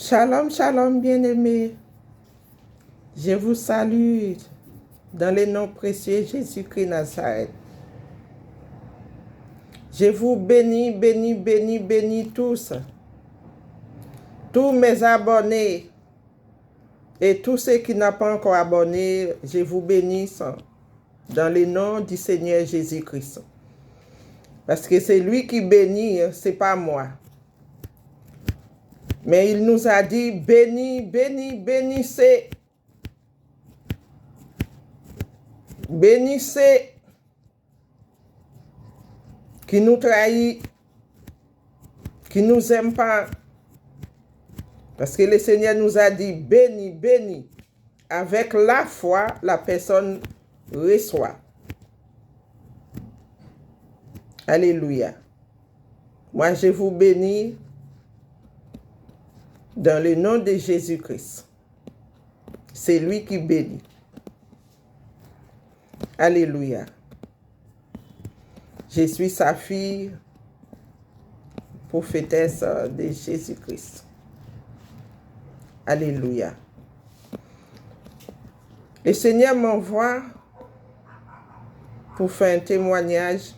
Shalom, shalom, bien-aimés. Je vous salue dans le nom précieux Jésus-Christ Nazareth. Je vous bénis, bénis, bénis, bénis tous. Tous mes abonnés et tous ceux qui n'ont pas encore abonné, je vous bénisse dans le nom du Seigneur Jésus-Christ. Parce que c'est lui qui bénit, c'est pas moi. Mais il nous a dit, bénis, bénis, bénissez. Bénissez qui nous trahit, qui nous aime pas. Parce que le Seigneur nous a dit, bénis, bénis. Avec la foi, la personne reçoit. Alléluia. Moi, je vous bénis dans le nom de Jésus-Christ. C'est lui qui bénit. Alléluia. Je suis sa fille, prophétesse de Jésus-Christ. Alléluia. Le Seigneur m'envoie pour faire un témoignage,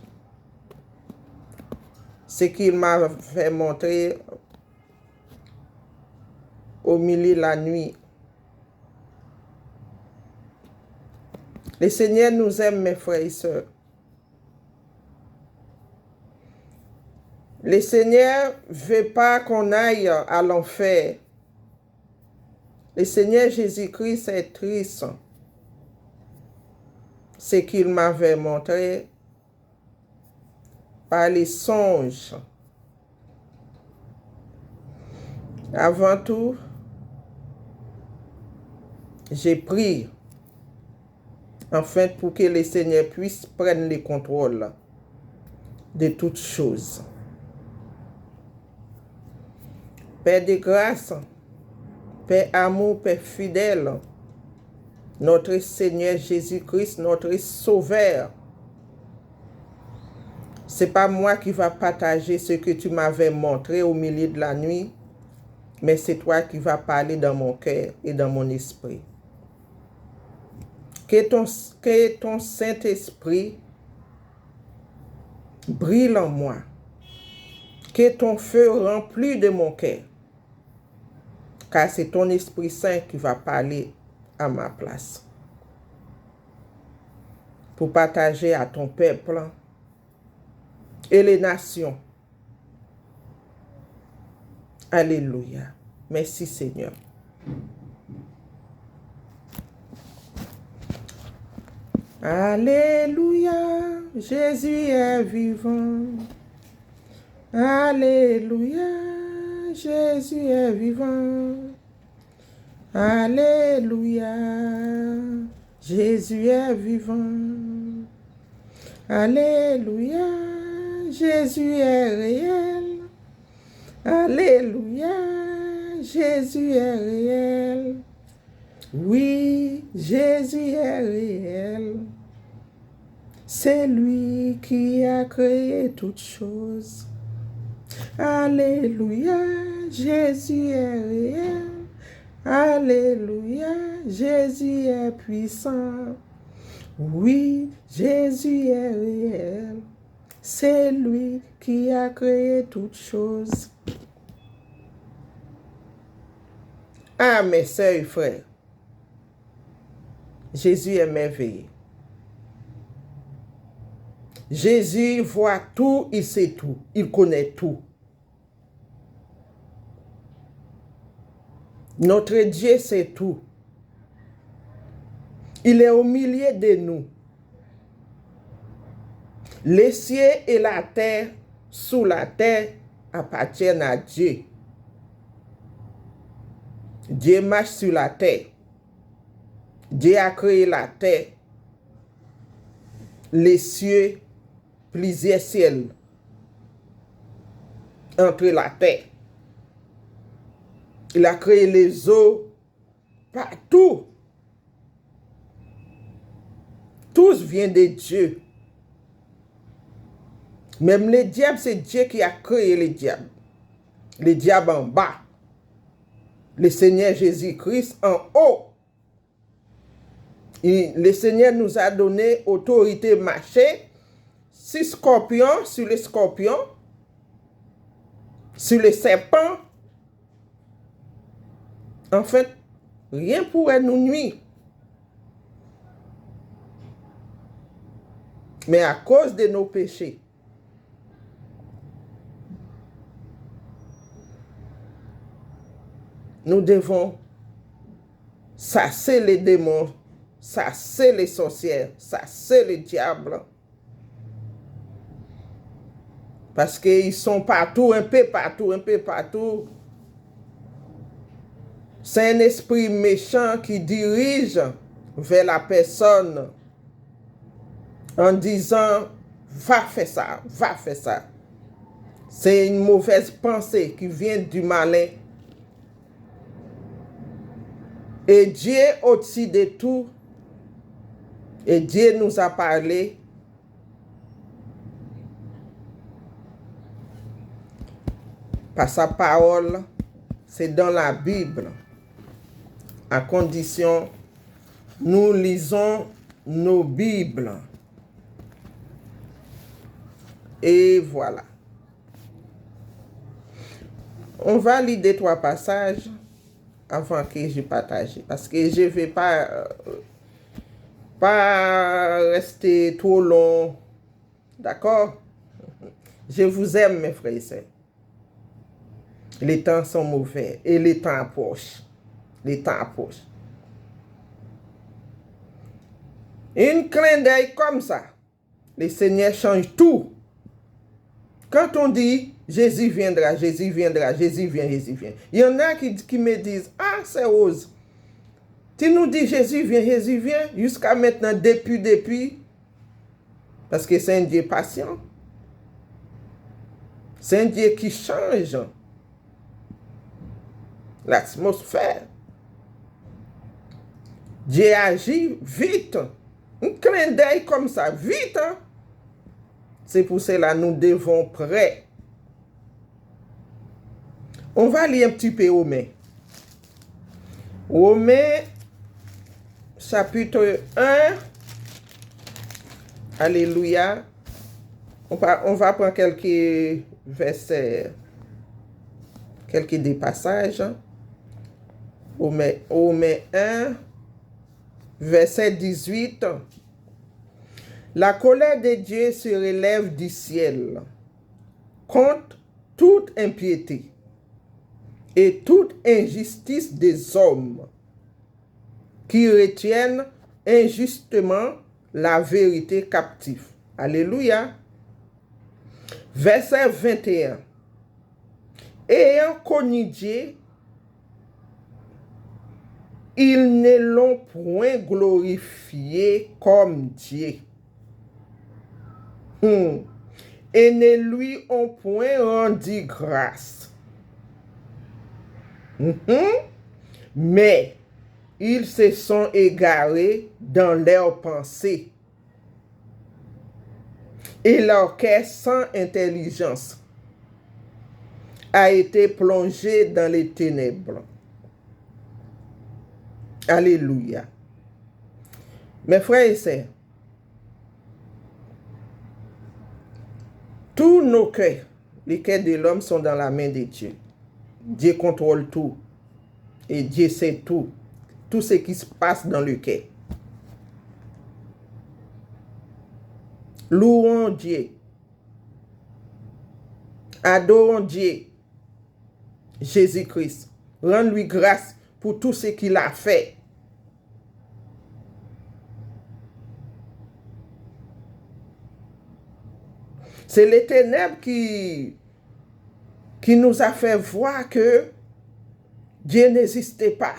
ce qu'il m'a fait montrer au milieu de la nuit. Le Seigneur nous aime, mes frères et sœurs. Le Seigneur ne veut pas qu'on aille à l'enfer. Le Seigneur Jésus-Christ est triste. Ce qu'il m'avait montré par les songes. Avant tout, j'ai prié, enfin pour que le Seigneur puisse prendre le contrôle de toutes choses. Père de grâce, Père amour, Père fidèle, notre Seigneur Jésus-Christ, notre Sauveur. Ce n'est pas moi qui va partager ce que tu m'avais montré au milieu de la nuit, mais c'est toi qui vas parler dans mon cœur et dans mon esprit. Que ton Saint-Esprit brille en moi. Que ton feu remplisse de mon cœur. Car c'est ton Esprit Saint qui va parler à ma place. Pour partager à ton peuple et les nations. Alléluia. Merci Seigneur. Alléluia. Jésus est vivant. Alléluia. Jésus est vivant. Alléluia. Jésus est vivant. Alléluia. Jésus est réel. Alléluia. Jésus est réel. Oui, Jésus est réel. C'est lui qui a créé toutes choses. Alléluia. Jésus est réel. Alléluia, Jésus est puissant. Oui, Jésus est réel. C'est lui qui a créé toutes choses. Ah, mes sœurs et frères, Jésus est merveilleux. Jésus voit tout, il sait tout, il connaît tout. Notre Dieu sait tout. Il est au milieu de nous. Les cieux et la terre, sous la terre, appartiennent à Dieu. Dieu marche sur la terre. Dieu a créé la terre, les cieux, plusieurs ciels entre la terre. Il a créé les eaux partout. Tous viennent de Dieu. Même les diables, c'est Dieu qui a créé les diables. Les diables en bas. le Seigneur Jésus-Christ en haut. Le Seigneur nous a donné autorité marcher sur les scorpions, sur les serpents. En fait, rien pourrait nous nuire. Mais à cause de nos péchés, nous devons chasser les démons, chasser les sorcières, chasser les diables. Parce qu'ils sont partout, un peu partout, un peu partout. C'est un esprit méchant qui dirige vers la personne en disant « va faire ça, va faire ça ». C'est une mauvaise pensée qui vient du malin. Et Dieu au-dessus de tout, et Dieu nous a parlé par sa parole, c'est dans la Bible, à condition nous lisons nos Bibles. Et voilà. On va lire 2-3 passages avant que je partage. Parce que je ne vais pas rester trop long. D'accord? Je vous aime, mes frères et sœurs. Les temps sont mauvais et les temps approchent. Les temps approchent. Une clin d'œil comme ça, le Seigneur change tout. Quand on dit Jésus viendra, Jésus viendra, Jésus vient, Jésus vient. Il y en a qui me disent, ah, c'est Rose. Tu nous dis Jésus vient, jusqu'à maintenant, depuis, parce que c'est un Dieu patient. C'est un Dieu qui change l'atmosphère. Dieu agit vite. Un clin d'œil comme ça, vite. Hein? C'est pour cela que nous devons prêts. On va lire un petit peu Romains. Romains, chapitre 1. Alléluia. On va prendre quelques versets, quelques des passages. Romains 1, verset 18. La colère de Dieu se relève du ciel contre toute impiété et toute injustice des hommes qui retiennent injustement la vérité captive. Alléluia. Verset 21. Ayant connu Dieu, ils ne l'ont point glorifié comme Dieu. Et ne lui ont point rendu grâce. Mais ils se sont égarés dans leurs pensées. Et leur cœur sans intelligence a été plongé dans les ténèbres. Alléluia. Mes frères et sœurs, tous nos cœurs, les cœurs de l'homme sont dans la main de Dieu. Dieu contrôle tout. Et Dieu sait tout. Tout ce qui se passe dans le cœur. Louons Dieu. Adorons Dieu. Jésus-Christ. Rends-lui grâce pour tout ce qu'il a fait. C'est les ténèbres qui nous a fait voir que Dieu n'existait pas.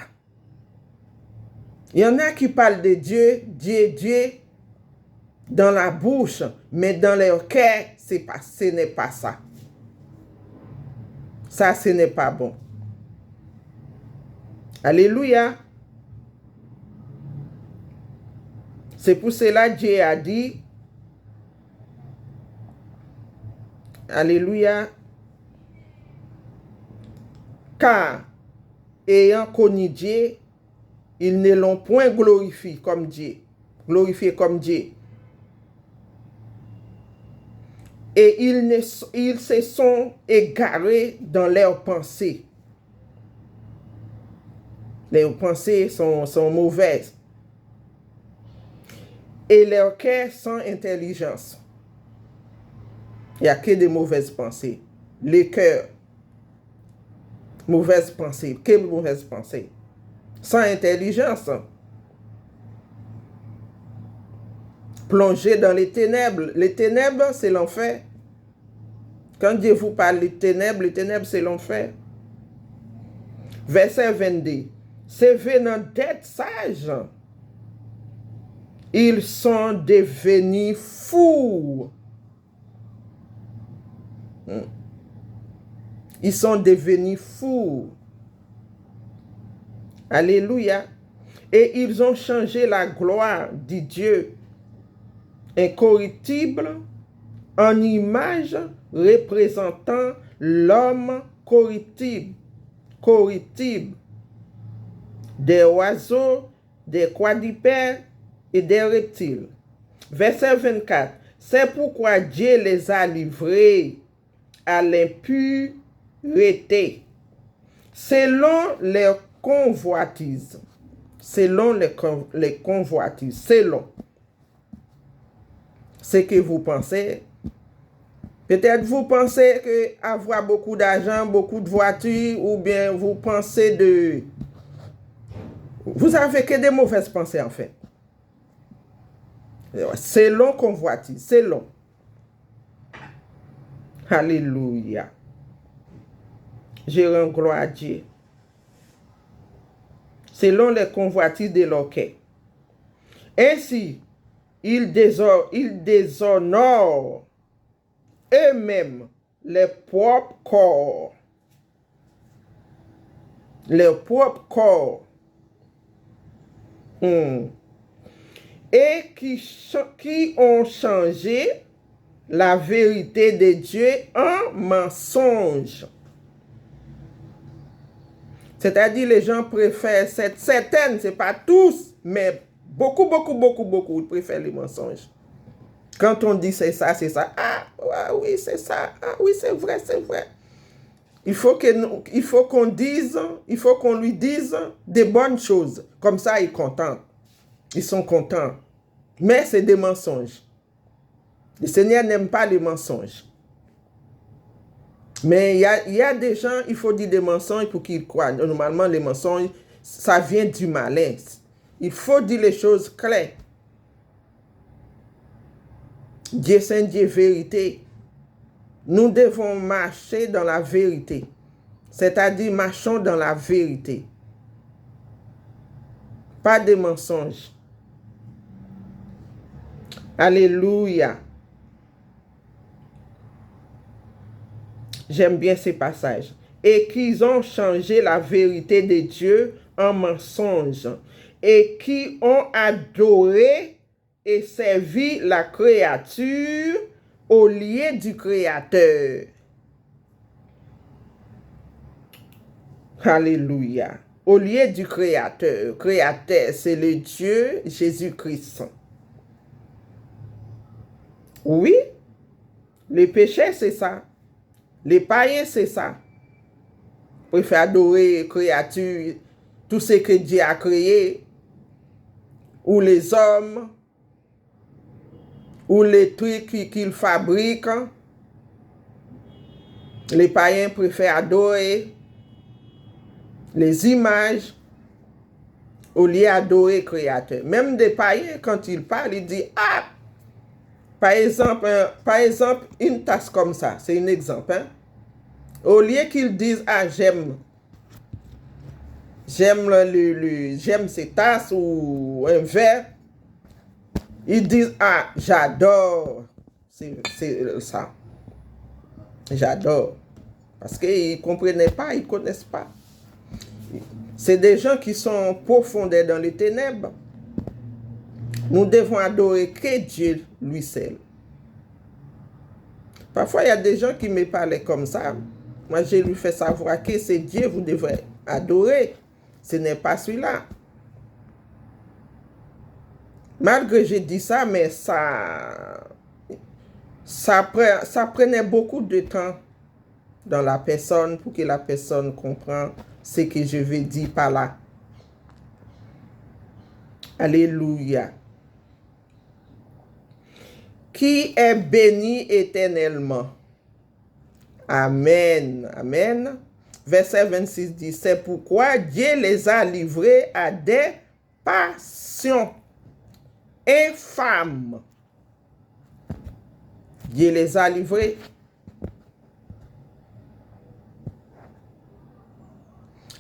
Il y en a qui parlent de Dieu, Dieu dans la bouche, mais dans leur cœur, ce n'est pas ça. Ça, ce n'est pas bon. Alléluia. C'est pour cela que Dieu a dit, alléluia, car ayant connu Dieu, ils ne l'ont point glorifié comme Dieu. Glorifié comme Dieu. Et ils se sont égarés dans leurs pensées. Leurs pensées sont mauvaises. Et leur cœur sans intelligence. Il n'y a que des mauvaises pensées. Les cœurs. Mauvaises pensées. Quelles mauvaises pensées? Sans intelligence. Plongés dans les ténèbres. Les ténèbres, c'est l'enfer. Quand Dieu vous parle des ténèbres, les ténèbres, c'est l'enfer. Verset 22. C'est venant d'être sages. Ils sont devenus fous. Ils sont devenus fous. Alléluia. Et ils ont changé la gloire du Dieu incorruptible en image représentant l'homme corruptible, des oiseaux, des quadrupèdes et des reptiles. Verset 24. C'est pourquoi Dieu les a livrés à l'impureté, selon leurs convoitises. Selon les convoitises. Selon ce que vous pensez. Peut-être vous pensez que avoir beaucoup d'argent, beaucoup de voitures, ou bien vous pensez de... Vous avez que des mauvaises pensées en fait. Selon convoitise, selon. Alléluia. Je rends gloire à Dieu. Selon les convoitises de leur cœur. Ainsi, ils déshonorent eux-mêmes les propres corps. Leurs propres corps. Et qui ont changé la vérité de Dieu en mensonge. C'est-à-dire, les gens préfèrent certaines, ce n'est pas tous, mais beaucoup, ils préfèrent les mensonges. Quand on dit c'est ça, ah oui, c'est ça, ah oui, c'est vrai. Il faut qu'on lui dise des bonnes choses. Comme ça, ils sont contents. Ils sont contents. Mais c'est des mensonges. Le Seigneur n'aime pas les mensonges. Mais il y a des gens, il faut dire des mensonges pour qu'ils croient. Normalement, les mensonges, ça vient du malin. Il faut dire les choses claires. Dieu Saint, Dieu vérité. Nous devons marcher dans la vérité. C'est-à-dire, marchons dans la vérité. Pas de mensonges. Alléluia. J'aime bien ces passages. Et qu'ils ont changé la vérité de Dieu en mensonge. Et qui ont adoré et servi la créature au lieu du Créateur. Alléluia. Au lieu du Créateur. Créateur, c'est le Dieu Jésus-Christ. Oui, les péchés, c'est ça. Les païens, c'est ça. Ils préfèrent adorer les créatures, tout ce que Dieu a créé, ou les hommes, ou les trucs qu'il fabrique. Les païens préfèrent adorer les images au lieu d'adorer le Créateur. Même des païens, quand ils parlent, ils disent, ah, par exemple, une tasse comme ça, c'est un exemple. Hein? Au lieu qu'ils disent, ah, j'aime cette tasse ou un verre, ils disent, ah, j'adore. C'est ça. J'adore. Parce qu'ils ne comprenaient pas, ils ne connaissent pas. C'est des gens qui sont profondément dans les ténèbres. Nous devons adorer que Dieu lui seul. Parfois, il y a des gens qui me parlaient comme ça. Moi, je lui fais savoir que c'est Dieu, vous devrez adorer. Ce n'est pas celui-là. Malgré j'ai dit ça, mais ça prenait beaucoup de temps dans la personne pour que la personne comprenne ce que je veux dire par là. Alléluia. Qui est béni éternellement. Amen. Amen. Verset 26 dit, c'est pourquoi Dieu les a livrés à des passions infâmes. Dieu les a livrés.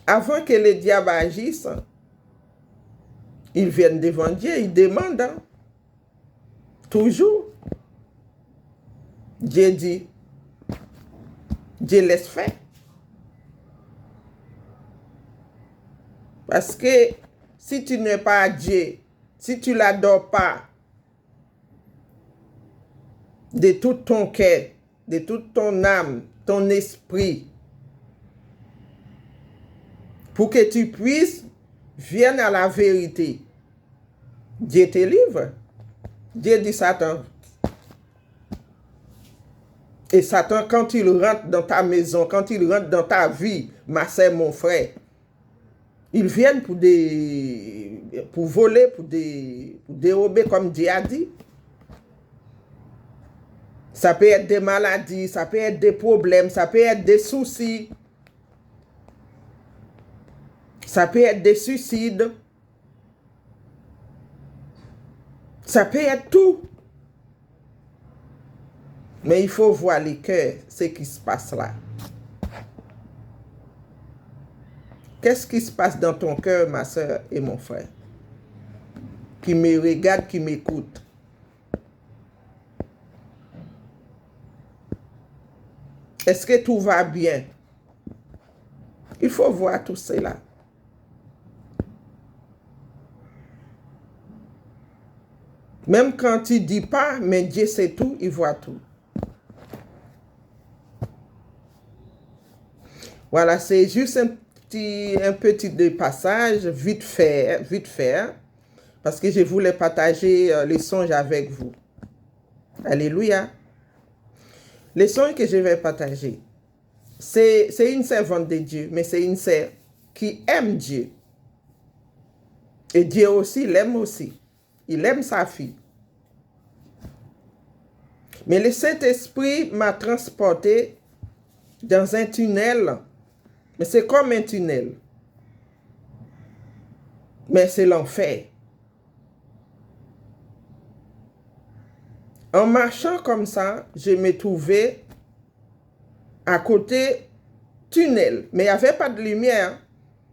Avant que le diable agisse, ils viennent devant Dieu, ils demandent. Hein? Toujours. Dieu dit, Dieu laisse faire. Parce que si tu n'es pas Dieu, si tu ne l'adores pas de tout ton cœur, de toute ton âme, ton esprit, pour que tu puisses venir à la vérité, Dieu te livre. Dieu dit Satan. Et Satan, quand il rentre dans ta maison, quand il rentre dans ta vie, ma soeur, mon frère, ils viennent pour voler, pour dérober, comme Dieu a dit. Ça peut être des maladies, ça peut être des problèmes, ça peut être des soucis. Ça peut être des suicides. Ça peut être tout. Mais il faut voir les cœurs, ce qui se passe là. Qu'est-ce qui se passe dans ton cœur, ma soeur et mon frère, qui me regarde, qui m'écoute? Est-ce que tout va bien? Il faut voir tout cela. Même quand tu ne dis pas, mais Dieu sait tout, il voit tout. Voilà, c'est juste un petit passage, vite fait, parce que je voulais partager les songes avec vous. Alléluia. Les songes que je vais partager, c'est une servante de Dieu, mais c'est une sœur qui aime Dieu. Et Dieu aussi l'aime aussi. Il aime sa fille. Mais le Saint-Esprit m'a transporté dans un tunnel. Mais c'est comme un tunnel. Mais c'est l'enfer. En marchant comme ça, je me trouvais à côté tunnel. Mais il n'y avait pas de lumière.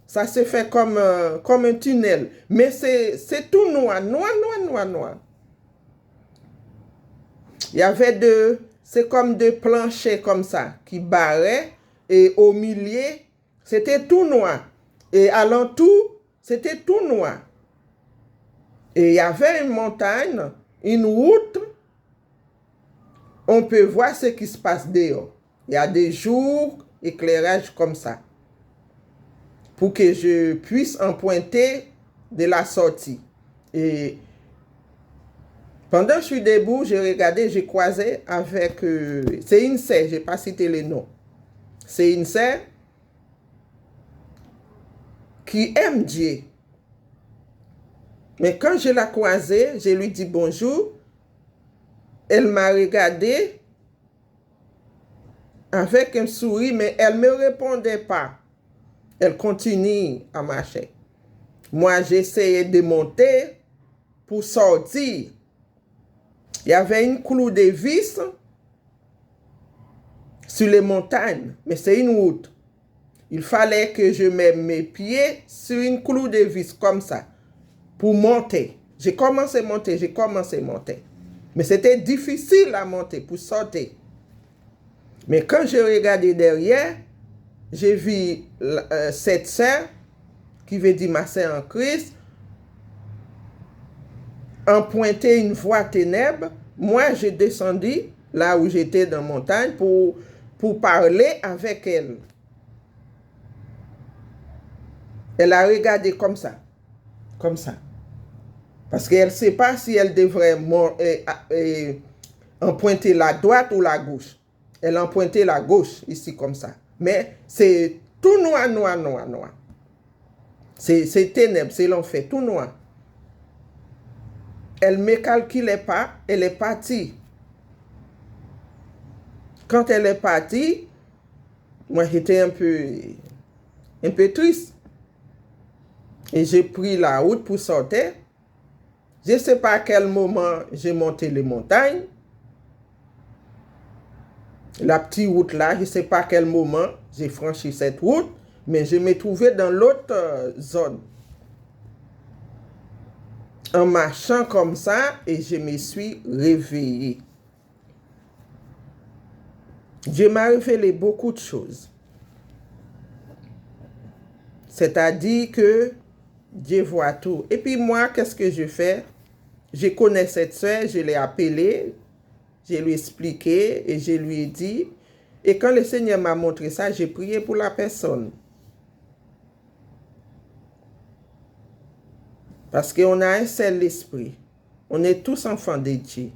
Ça se fait comme un tunnel. Mais c'est tout noir. Noir. Il y avait c'est comme deux planchers comme ça qui barraient. Et au milieu, c'était tout noir. Et alentour, c'était tout noir. Et il y avait une montagne, une route. On peut voir ce qui se passe dehors. Il y a des jours, éclairage comme ça. Pour que je puisse emprunter de la sortie. Et pendant que je suis debout, j'ai regardé, j'ai croisé avec... c'est une sœur, je n'ai pas cité le nom. C'est une sœur qui aime Dieu. Mais quand je l'ai croisée, je lui dis bonjour. Elle m'a regardé avec un sourire, mais elle ne me répondait pas. Elle continue à marcher. Moi, j'essayais de monter pour sortir. Il y avait une clou de vis sur les montagnes, mais c'est une route. Il fallait que je mette mes pieds sur une clou de vis comme ça pour monter. J'ai commencé à monter. Mais c'était difficile à monter pour sortir. Mais quand je regardais derrière, j'ai vu cette sœur, qui veut dire ma sœur en Christ, emprunter une voie ténèbres. Moi, j'ai descendu là où j'étais dans la montagne pour parler avec elle. Elle a regardé comme ça. Comme ça. Parce qu'elle ne sait pas si elle devrait emprunter la droite ou la gauche. Elle a emprunté la gauche, ici, comme ça. Mais c'est tout noir, noir, noir, noir. C'est ténèbres, c'est l'enfer, tout noir. Elle ne me calculait pas, elle est partie. Quand elle est partie, moi j'étais un peu triste. Et j'ai pris la route pour sortir. Je ne sais pas à quel moment j'ai monté les montagnes. La petite route là, je ne sais pas à quel moment j'ai franchi cette route, mais je me trouvais dans l'autre zone. En marchant comme ça, et je me suis réveillé. Dieu m'a révélé beaucoup de choses. C'est-à-dire que Dieu voit tout. Et puis moi, qu'est-ce que je fais? Je connais cette soeur, je l'ai appelée, je lui ai expliqué et je lui ai dit. Et quand le Seigneur m'a montré ça, j'ai prié pour la personne. Parce qu'on a un seul esprit. On est tous enfants de Dieu.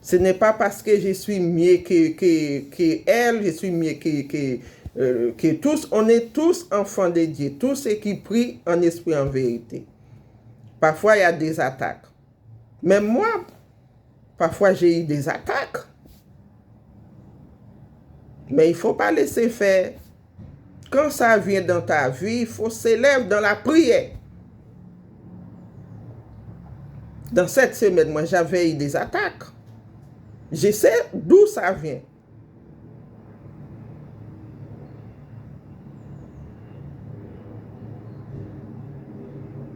Ce n'est pas parce que je suis mieux que elle, je suis mieux que tous. On est tous enfants de Dieu. Tous ceux qui prient en esprit, en vérité. Parfois, il y a des attaques. Même moi, parfois, j'ai eu des attaques. Mais il ne faut pas laisser faire. Quand ça vient dans ta vie, il faut s'élever dans la prière. Dans cette semaine, moi, j'avais eu des attaques. Je sais d'où ça vient.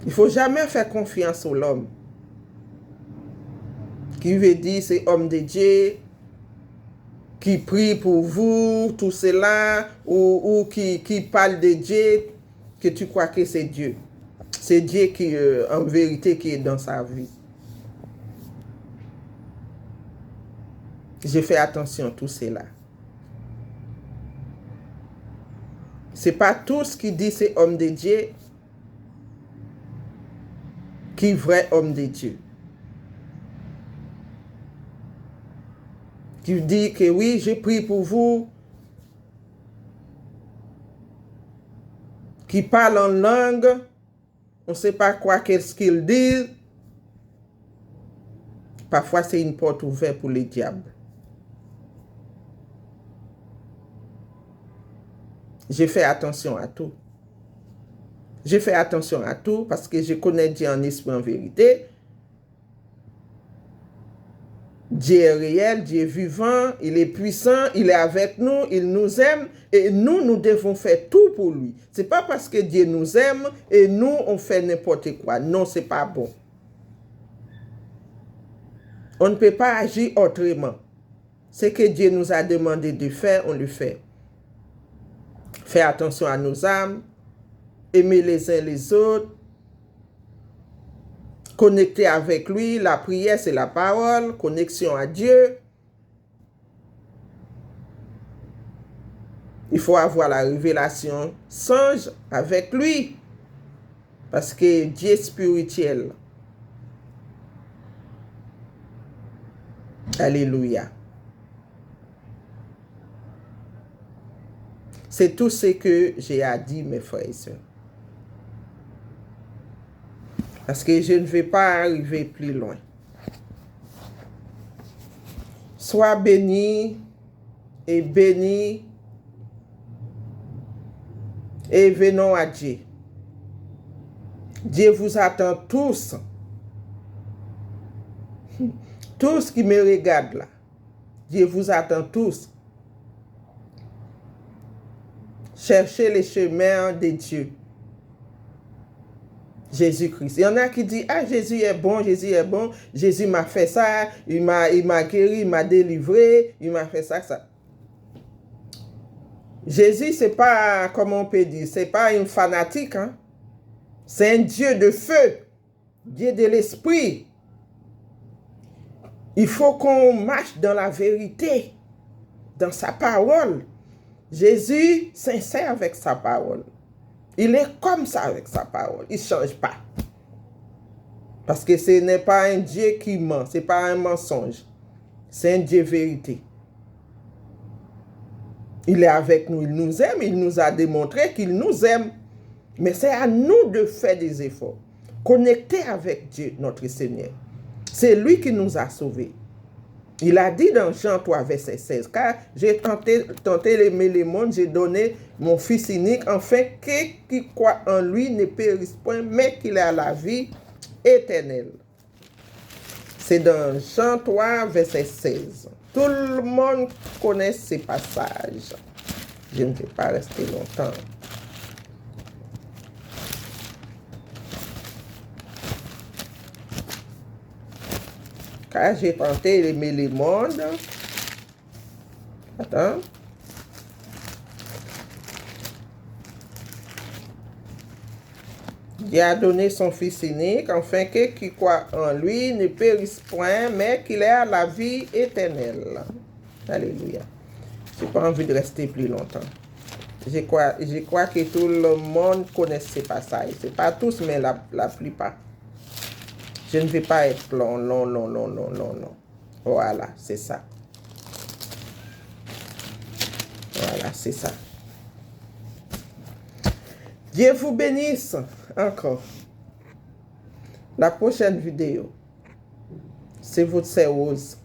Il ne faut jamais faire confiance à l'homme. Qui veut dire c'est homme de Dieu, qui prie pour vous, tout cela, ou qui parle de Dieu, que tu crois que c'est Dieu. C'est Dieu qui, en vérité, qui est dans sa vie. J'ai fait attention à tout cela. Ce n'est pas tous qui disent c'est homme de Dieu qui est vrai homme de Dieu. Qui dit que oui, j'ai prié pour vous. Qui parle en langue. On ne sait pas quoi qu'est-ce qu'il dit. Parfois, c'est une porte ouverte pour les diables. J'ai fait attention à tout. J'ai fait attention à tout parce que je connais Dieu en esprit, en vérité. Dieu est réel, Dieu est vivant, il est puissant, il est avec nous, il nous aime et nous devons faire tout pour lui. Ce n'est pas parce que Dieu nous aime et nous, on fait n'importe quoi. Non, ce n'est pas bon. On ne peut pas agir autrement. Ce que Dieu nous a demandé de faire, on le fait. Faire attention à nos âmes, aimer les uns les autres, connecter avec lui, la prière c'est la parole, connexion à Dieu. Il faut avoir la révélation songe avec lui, parce que Dieu est spirituel. Alléluia. C'est tout ce que j'ai à dire, mes frères et sœurs. Parce que je ne vais pas arriver plus loin. Sois béni et béni et venons à Dieu. Dieu vous attend tous. Tous qui me regardent là. Dieu vous attend tous. Cherchez les chemins de Dieu. Jésus-Christ. Il y en a qui disent, ah, Jésus est bon, Jésus m'a fait ça, il m'a guéri, il m'a délivré, il m'a fait ça, ça. Jésus, c'est pas, comment on peut dire, c'est pas un fanatique, hein? C'est un Dieu de feu, Dieu de l'esprit. Il faut qu'on marche dans la vérité, dans sa parole. Jésus sincère avec sa parole. Il est comme ça avec sa parole. Il ne change pas. Parce que ce n'est pas un Dieu qui ment. Ce n'est pas un mensonge. C'est un Dieu vérité. Il est avec nous. Il nous aime. Il nous a démontré qu'il nous aime. Mais c'est à nous de faire des efforts. Connecter avec Dieu, notre Seigneur. C'est lui qui nous a sauvés. Il a dit dans Jean 3, verset 16, car j'ai tenté d'aimer le monde, j'ai donné mon Fils unique, afin que qui croit en lui ne périsse point, mais qu'il ait la vie éternelle. C'est dans Jean 3, verset 16. Tout le monde connaît ces passages. Je ne vais pas rester longtemps. Car j'ai tenté d'aimer le monde. Attends. Dieu a donné son Fils unique, afin que qui croit en lui ne périsse point, mais qu'il ait la vie éternelle. Alléluia. Je n'ai pas envie de rester plus longtemps. Je crois que tout le monde connaît ces passages. Ce n'est pas tous, mais la plupart. Je ne vais pas être long. Voilà, c'est ça. Voilà, c'est ça. Dieu vous bénisse encore. La prochaine vidéo, c'est votre sœur Rose.